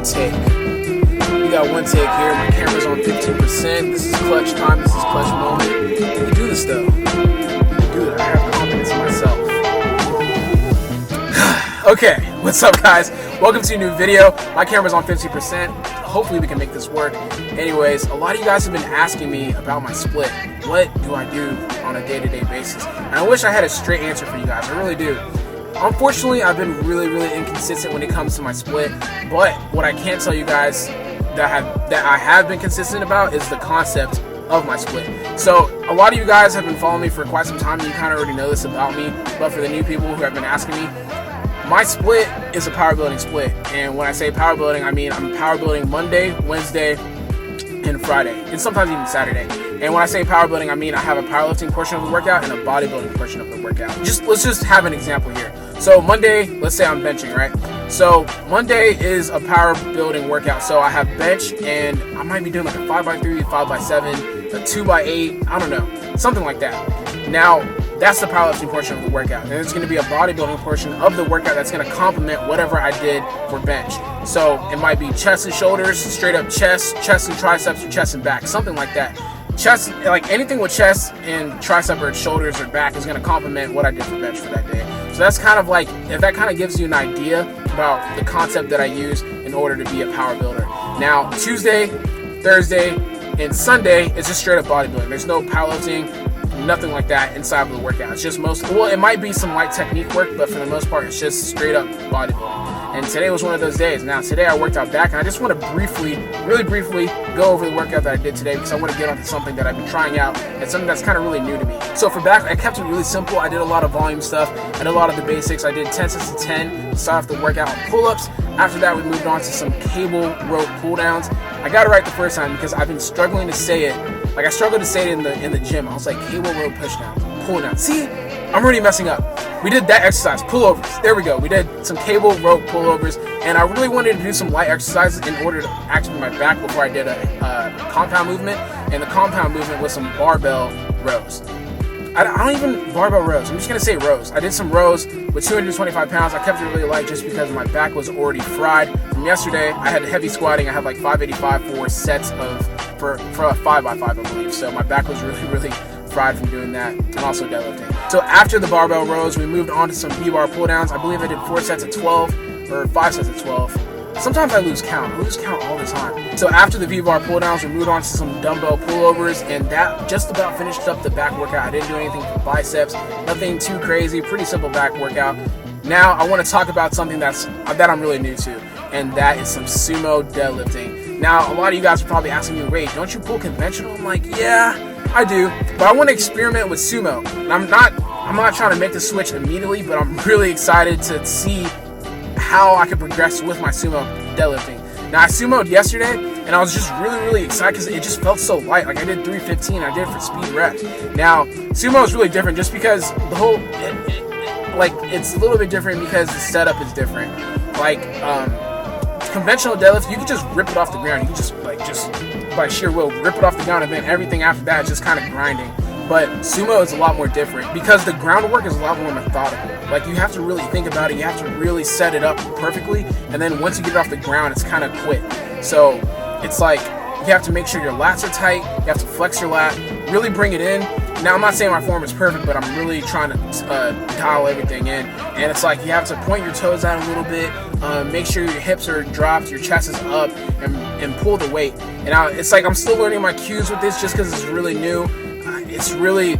take. We got one take here. My camera's on 15%. This is clutch time. This is clutch moment. We can do this though. We can do it. I have confidence in myself. Okay, what's up guys? Welcome to a new video. My camera's on 50%. Hopefully we can make this work. Anyways, a lot of you guys have been asking me about my split. What do I do on a day-to-day basis? And I wish I had a straight answer for you guys. I really do. Unfortunately, I've been really inconsistent when it comes to my split. But what I can tell you guys that I have been consistent about is the concept of my split. So a lot of you guys have been following me for quite some time, and you kind of already know this about me. But for the new people who have been asking me, my split is a power building split. And when I say power building, I mean I'm power building Monday, Wednesday, and Friday, and sometimes even Saturday. And when I say power building, I mean I have a powerlifting portion of the workout and a bodybuilding portion of the workout. Let's just have an example here. So Monday, let's say I'm benching, right? So Monday is a power building workout. So I have bench, and I might be doing like a 5x3, 5x7, a 2x8, I don't know, something like that. Now, that's the powerlifting portion of the workout. And there's going to be a bodybuilding portion of the workout that's going to complement whatever I did for bench. So it might be chest and shoulders, straight up chest and triceps, or chest and back, something like that. Chest, like anything with chest and tricep or shoulders or back is going to complement what I did for bench for that day. So that's kind of like, if that kind of gives you an idea about the concept that I use in order to be a power builder. Now, Tuesday, Thursday, and Sunday is just straight up bodybuilding. There's no powerlifting, nothing like that inside of the workout. It's just well, it might be some light technique work, but for the most part, it's just straight up bodybuilding. And today was one of those days. Now, today I worked out back, and I just want to really briefly go over the workout that I did today, because I want to get onto something that I've been trying out and something that's kind of really new to me. So for back, I kept it really simple. I did a lot of volume stuff. I did a lot of the basics. I did 10 sets of 10 to start off the workout on pull-ups. After that, we moved on to some cable rope pull-downs. I got it right the first time because I've been struggling to say it. Like I struggled to say it in the gym. I was like, cable rope push-downs, pull-downs. See, I'm already messing up. We did that exercise, pullovers. There we go. We did some cable rope pullovers, and I really wanted to do some light exercises in order to activate my back before I did a compound movement, and the compound movement was some barbell rows. I don't even barbell rows. I'm just gonna say rows. I did some rows with 225 pounds. I kept it really light just because my back was already fried from yesterday. I had heavy squatting. I had like 585 for sets for a 5x5, I believe. So my back was really fried from doing that, and also deadlifting. So after the barbell rows, we moved on to some V-bar pull downs. I believe I did 4 sets of 12 or 5 sets of 12. Sometimes I lose count. I lose count all the time. So after the V-bar pull downs, we moved on to some dumbbell pullovers, and that just about finished up the back workout. I didn't do anything for biceps, nothing too crazy, pretty simple back workout. Now I want to talk about something that I'm really new to, and that is some sumo deadlifting. Now a lot of you guys are probably asking me, Ray, don't you pull conventional? I'm like, yeah, I do, but I want to experiment with sumo. And I'm not trying to make the switch immediately, but I'm really excited to see how I can progress with my sumo deadlifting. Now I sumoed yesterday, and I was just really excited because it just felt so light. Like I did 315, I did it for speed reps. Now sumo is really different just because the whole it's a little bit different because the setup is different. Like conventional deadlift, you can just rip it off the ground. You can just by sheer will rip it off the ground, and then everything after that is just kind of grinding. But sumo is a lot more different because the groundwork is a lot more methodical. Like you have to really think about it, you have to really set it up perfectly, and then once you get it off the ground, it's kind of quick. So it's like you have to make sure your lats are tight, you have to flex your lat, really bring it in. Now I'm not saying my form is perfect, but I'm really trying to dial everything in. And it's like you have to point your toes out a little bit, make sure your hips are dropped, your chest is up, and pull the weight. And it's like I'm still learning my cues with this just because it's really new. It's really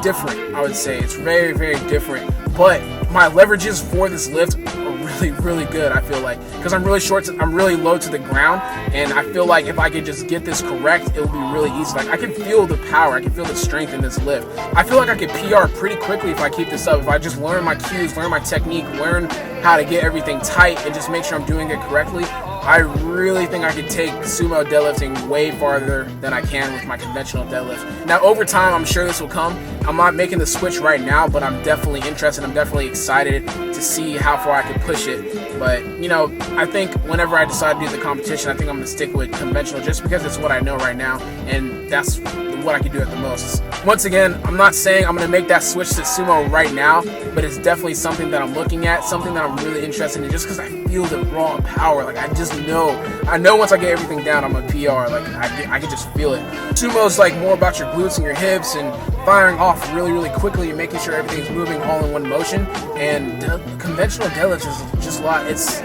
different, I would say. It's very different. But my leverages for this lift are really good, I feel like, because I'm really low to the ground, and I feel like if I could just get this correct, it'll be really easy. Like I can feel the power, I can feel the strength in this lift. I feel like I could PR pretty quickly if I keep this up, if I just learn my cues, learn my technique, learn how to get everything tight, and just make sure I'm doing it correctly. I really think I could take sumo deadlifting way farther than I can with my conventional deadlift. Now, over time, I'm sure this will come. I'm not making the switch right now, but I'm definitely interested. I'm definitely excited to see how far I can push it. But, you know, I think whenever I decide to do the competition, I think I'm going to stick with conventional just because it's what I know right now. And that's what I can do at the most. Once again, I'm not saying I'm going to make that switch to sumo right now, but it's definitely something that I'm looking at, something that I'm really interested in, just because I feel the raw power. Like, I just know. I know once I get everything down, I'm a PR. Like, I can just feel it. Sumo's like more about your glutes and your hips and firing off really, really quickly and making sure everything's moving all in one motion. And conventional deadlifts is just a lot. It's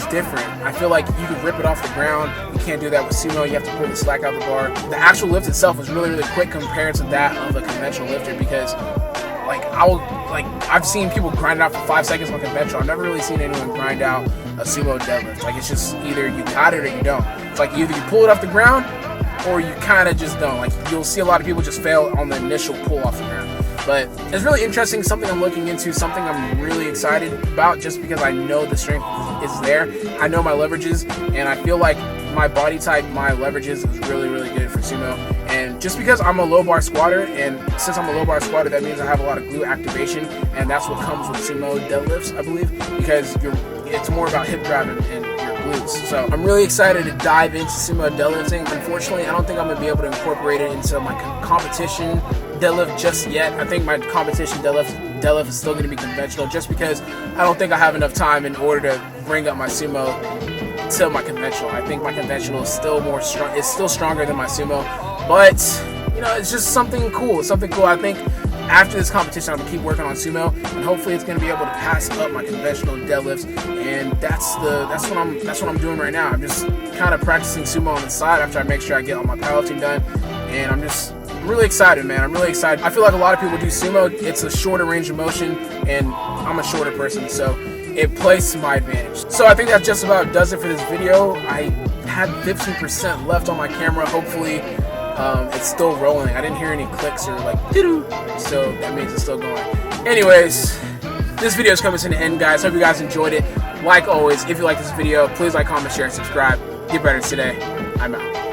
different. I feel like you can rip it off the ground. You can't do that with sumo. You have to pull the slack out of the bar. The actual lift itself is really, really quick compared to that of a conventional lifter, because I've seen people grind it out for 5 seconds on conventional. I've never really seen anyone grind out a sumo deadlift. Like, it's just either you got it or you don't. It's like either you pull it off the ground or you kind of just don't. Like, you'll see a lot of people just fail on the initial pull off the ground. But it's really interesting, something I'm looking into, something I'm really excited about, just because I know the strength is there. I know my leverages, and I feel like my body type, my leverages is really, really good for sumo. And just because I'm a low bar squatter, and since I'm a low bar squatter, that means I have a lot of glute activation, and that's what comes with sumo deadlifts, I believe, because it's more about hip drive and your glutes. So I'm really excited to dive into sumo deadlifting. Unfortunately, I don't think I'm going to be able to incorporate it into my competition deadlift just yet. I think my competition deadlift is still going to be conventional, just because I don't think I have enough time in order to bring up my sumo to my conventional. I think my conventional is still more strong. It's still stronger than my sumo, but you know, it's just something cool. It's something cool. I think after this competition, I'm gonna keep working on sumo, and hopefully, it's gonna be able to pass up my conventional deadlifts. And that's what I'm doing right now. I'm just kind of practicing sumo on the side after I make sure I get all my powerlifting done, and I'm really excited, man. I'm really excited. I feel like a lot of people do sumo. It's a shorter range of motion, and I'm a shorter person, so it plays to my advantage. So I think that just about does it for this video. I had 15% left on my camera. Hopefully, it's still rolling. I didn't hear any clicks or like doo-doo, so that means it's still going. Anyways, this video is coming to an end, guys. Hope you guys enjoyed it. Like always, if you like this video, please like, comment, share, and subscribe. Get better today. I'm out.